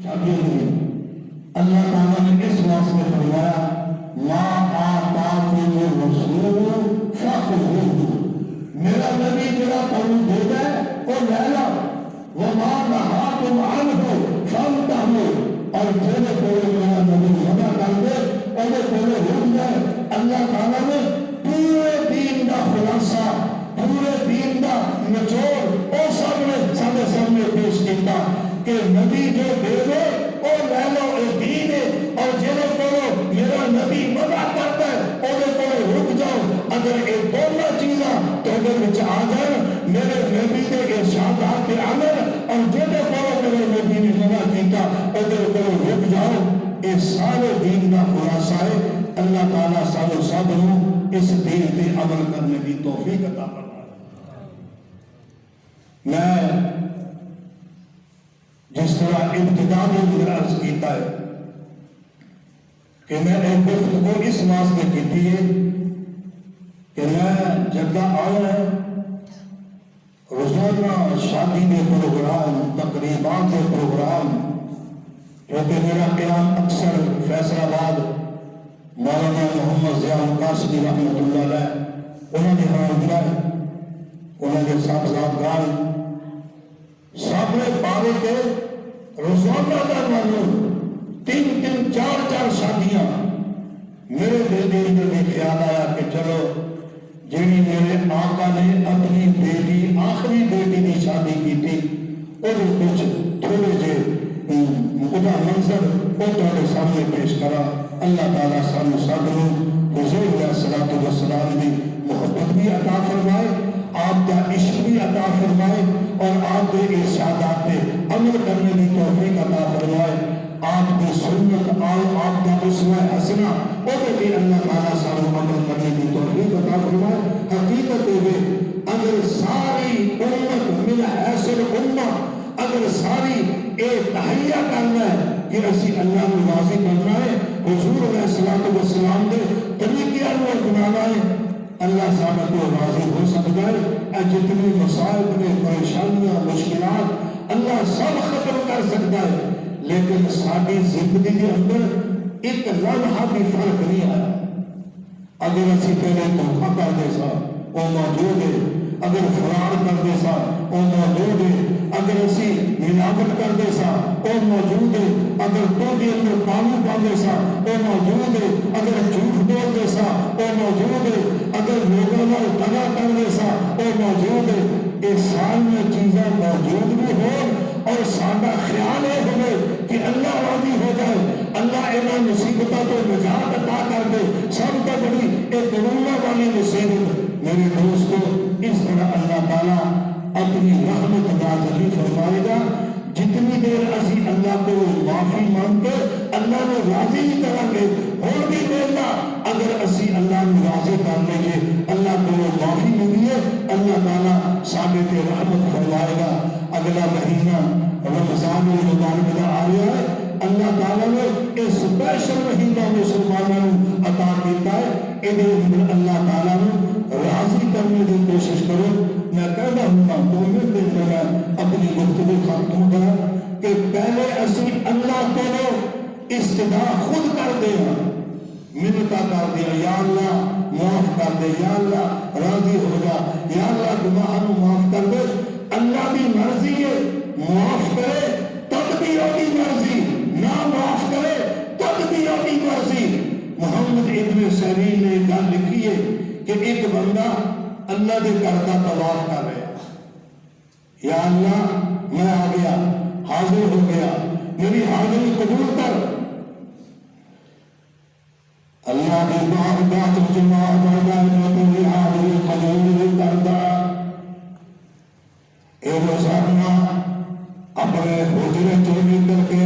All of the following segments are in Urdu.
اللہ تعالیٰ نے اس واسطے فرمایا ما آتاکم الرسول فخذوہ، میرا نبی جڑا تمہیں دے دے وہ لے لو، وما نہاکم عنہ فانتہوا، اور جڑے کوئی میرا نبی منع کر دے وہ کوئی رک جائے۔ اللہ تعالیٰ نے پورے دین کا خلاصہ، پورے دین کا نچوڑ وہ سامنے پیش کیتا کہ نبی جو دے دے وہ لے لو، یہ دین ہے، اور جہاں کو میرا نبی منع کرتا ہے وہ رک جاؤ۔ اگر یہ دونوں چیزاں تھوڑے آ جائیں، میرے نبی کے ارشادات کے عمل اور جہاں کو میرے نبی نے منع کیتا وہ رک جاؤ، یہ سارے دین کا خلاصہ ہے۔ اللہ تعالیٰ سانو سب اس دین پہ عمل کرنے کی توفیق عطا فرمائے۔ میں جس طرح ابتدا میں عرض کیتا ہے کہ میں ایک گفتگو اس واسطے کی ہے کہ میں جدہ آیا ہے، روزانہ شادی کے پروگرام، تقریبات کے پروگرام، کیونکہ میرا قیام اکثر فیصل آباد مولانا محمد ضیاء القاسمی رحمۃ اللہ علیہ انہوں نے حاضر ہے، انہوں نے صاحبزادگان سامنے پارے کے روزانہ کا معلوم 3 4 شادیاں میرے دل میں خیال آیا کہ چلو جنہی میرے آقا نے اپنی بیٹی آخری بیٹی کی شادی کی تھی اور کچھ تھوڑے سے منظر وہ تھوڑے سامنے پیش کرا۔ اللہ تعالیٰ سانو سب حضور علیہ الصلوۃ والسلام کی محبت بھی عطا فرمائے، آپ کا عشق بھی عطا فرمائے، اور آپ کے ارشادات پہ عمل کرنے کی توفیق عطا فرمائے۔ آپ کی سنت آپ کا اسوہ حسنہ وہ بھی اللہ تعالیٰ سانو عمل کرنے کی توفیق عطا فرمائے۔ حقیقت ہے اگر ساری امت من حیث الامہ اگر ساری تہیہ کرنا ہے کہ اسی اللہ کو راضی کرنا ہے، حضور علیہ الصلوۃ والسلام کے طریقے کو اپنانا ہے، اللہ صاحب کو راضی ہو سکتا ہے۔ جتنی مصائب میں پریشانیاں مشکلات اللہ سب ختم کر سکتا ہے، لیکن ساری زندگی کے اندر ایک لمحہ بھی فرق نہیں آیا۔ اگر اسی پہلے دھوکہ کرتے سا وہ موجود ہے، اگر فرار کرتے سا وہ موجود ہے، اگر اسی ملاوٹ کرتے سا وہ موجود ہے، اگر تو کے اندر پانی پاتے سا وہ موجود ہے، اگر جھوٹ بولتے سا وہ موجود ہے، اگر لوگوں کو دغا کرتے سا وہ موجود ہے۔ یہ ساری چیزیں موجود بھی ہو اور سادہ خیال یہ ہوئے کہ اللہ راضی ہو جائے، اللہ انہاں مصیبتوں کو نجات عطا کر دے، سب سے بڑی ایک کرونا والی مصیبت۔ میرے دوستو اس طرح اللہ تعالیٰ اپنی رحمت نازل فرمائے گا۔ جتنی دیر اسی اللہ کو معافی مانگتے اللہ نے راضی نہیں کریں گے، اور بھی دینا اگر اسی اللہ نے راضی کر لیں گے، اللہ کو معافی مانگیے، اللہ تعالیٰ ثابت رحمت فرمائے گا۔ اگلا مہینہ رمضان المبارک کا آ رہا ہے، اللہ تعالیٰ نے ایک سپیشل مہینہ مسلمانوں عطا کیتا ہے، انہیں اللہ تعالیٰ نے راضی کرنے کی کوشش کرو۔ میں کہنا ہوں مومن دے میں اپنی گفتگو ختم کرا کہ پہلے اسی اللہ کو استدعا خود کر دیا، منتا کر دیا، یا اللہ معاف کر دے، یا اللہ راضی ہو جا، یا اللہ گناہ معاف کر دے۔ اللہ کی مرضی ہے معاف کرے تب بھی ہوگی مرضی، نہ معاف کرے تب بھی ہوگی مرضی۔ محمد ابن سیرین نے گل لکھی ہے کہ ایک بندہ اللہ کے گھر کا طواف کر رہا، یا اللہ میں آ گیا، حاضر ہو گیا، میری حاضری قبول کر۔ اللہ کی بارگاہ جمع کرنا ہے، میری حاضری قبول کرتا۔ اے روزانہ اپنے حجرے سے نکل کے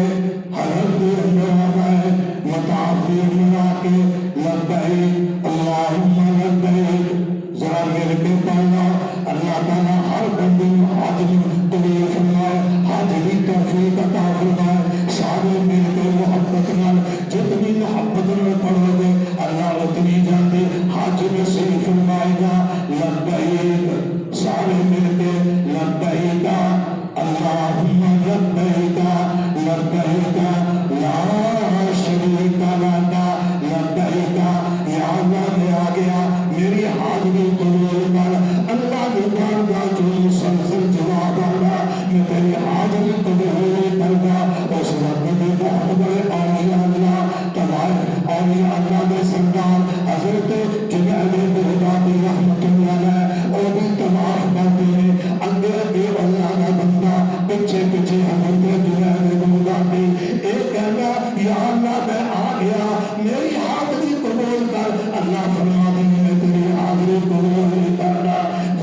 حرم کے اندر آنا ہے، مطاف میں آ کے لبیک اللہم لبیک ذرا میرے کے پڑھنا۔ اللہ تعالیٰ ہر بندے حج قبول فرمائے، حج کی توفیق عطا فرمائے۔ سارے مل کے محبت نال جتنی محبت میں پڑھو گے اللہ اتنی جاندے حج نصیب فرمائے گا۔ لا شریک لک لبیک یا اللہ میں آ گیا میری حاضری قبول کر اللہ کی بارگاہ جو مسلسل جواب آنا میں تیری حاضری قبول کرتا اس وقت میں بہت بڑے اولیاء اللہ تمام اولیاء اللہ کے سردار حضرت جنید بغدادی رحمت اللہ علیہ اور بھی تمام کرتے ہیں اندر ایک اللہ کا بندہ پیچھے پیچھے حضرت جنید بغدادی ایک کہنا یا اللہ میں آ گیا میری حاضری قبول کر اللہ فرما دیں میں تیری حاضری قبول کرنا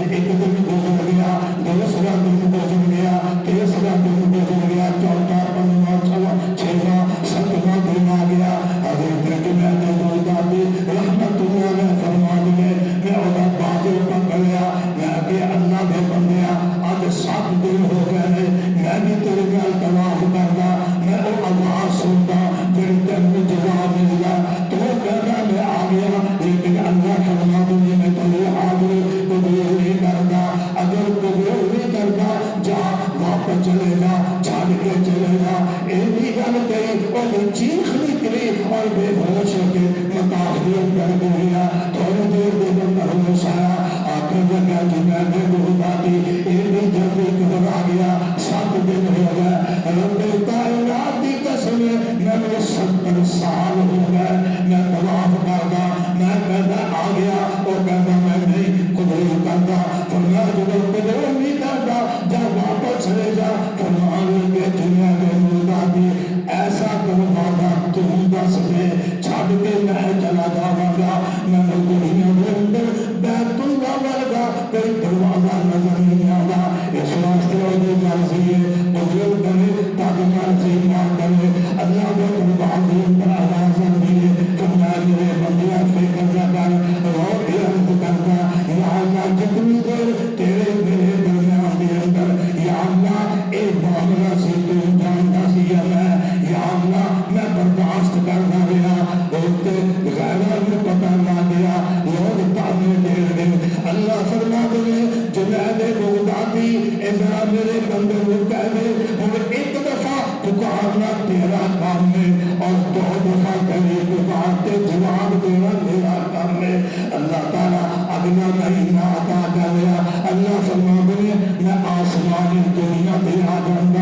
ایک دن گزر گیا دوسرا دن گزر گیا تیسرا دن گزر گیا چوتھا پنجواں چھواں ساتواں دن آ گیا حضرت جنید بغدادی رحمت اللہ علیہ فرما دیں میں ادا بازو پکڑ لیا میں کہ اللہ کے بندیا آج 7 دن ہو گئے میں بھی تیرے نال طواف کردا میں وہ آواز سنتا جڑی تینوں جواب ملدا تو کہنا میں آ گیا لیکن اللہ فرما دیں میں تیری حاضری قبول نہیں کرتا اگر قبول نہیں کرتا جا واپس چلے گا چھڑ کے چلے گا ایسی گل کہی اور چیخ نکلی اور بے ہوش ہو کے مطاف کے اندر گیا تھوڑی دیر کے اندر ہوش آیا آخر جگہ جنید بغدادی ایسی جلدی قبر آ گیا 7 دن ہو گئے رب کائنات کی قسم میں 70 سال ہو گئے میں طواف کردا میں کہتا آ گیا اور کہتا میں نہیں قبول کرتا فرمایا جب قبول نہیں کرتا جب واپس چلے جا فرمانے کے جنید بغدادی ایسا دروازہ تم دس دے چھڑ کے میں چلا جاواں گا میں دنیا کے اندر بیت اللہ ورگا کوئی دروازہ نظر نہیں آتا اس واسطے وہ مرضی ہے قبول کرے تاکہ مرضی نہ کرے اللہ کے دربار کے اندر آواز آتی ہے فرمایا میرے بندیا فکر نہ کر رو کے عرض کرتا یا اللہ جتنی دیر تیرے میرے درمیان کے اندر یا اللہ اے معاملہ سے تو جانتا سی میں یا اللہ میں برداشت کرنا گیا بولتے غیرہ میں پتہ نہ گیا لوگ تانے دے رہے اللہ فرما دے جنید بغدادی ازرا میرے بندے کو کہہ دے اور ایک دفعہ پکارنا تیرا کام ہے اور 2 دفعہ تیری پکار کے جواب دینا میرا کام ہے اللہ تعالیٰ اگلا مہینہ عطا کر دیا اللہ فرما دے میں آسمانی دنیا دے آ جاؤں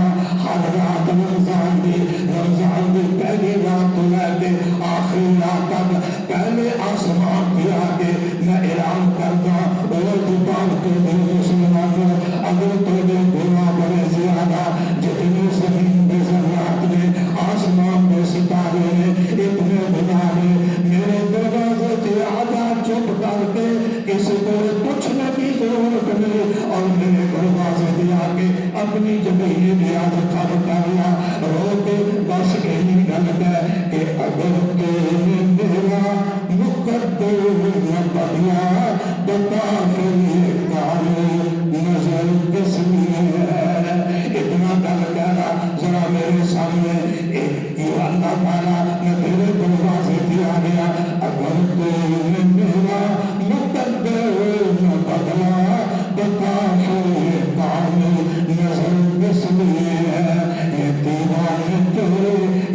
ہر رات رمضان دی پہلی رات تو لے کے آخری رات تک پہلے آسمان پہ آ کے میں اعلان کرتا اور دوپہر کے دن مسلمانوں اگر تو نے گناہ بڑے زیادہ جتنے زمین پہ ذرات نے آسمان پہ ستارے نے اتنے گناہ نے میرے دروازے سے آزاد چپ کر کے کسی کو پوچھنے کی ضرورت نہیں اور میرے دروازے سے آ کے اپنی جبہی نیاز کر کرنا رو کے بس یہی گل ہے کہ اگر تیرے میرا مقدر نہ بدلا بتا پھر کالے نظر کس لیے ہے اتنا گل کہنا ذرا میرے سامنے یہ اللہ تعالیٰ میں تیرے دروازے سے آ گیا اگر تیرے میرا مقدر نہ بدلا بتا پھر کالے نظر کس لیے ہے یہ دیوانے تیرے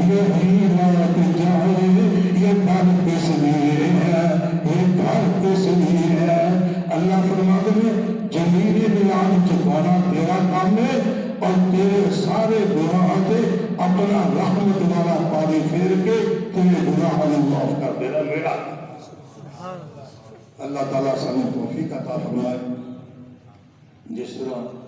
یہی رات جائے یہ گھر کس لیے ہے یہ گھر کس لیے ہے اللہ فرماتے ہیں جمیل بیان چکانا تیرا کام ہے اور تیرے سارے گناہ سے اپنا رحمت والا پانی پھیر کے تیرے گناہ کو معاف کر دینا میرا اللہ تعالیٰ سامنے توفیق عطا فرمائے جس طرح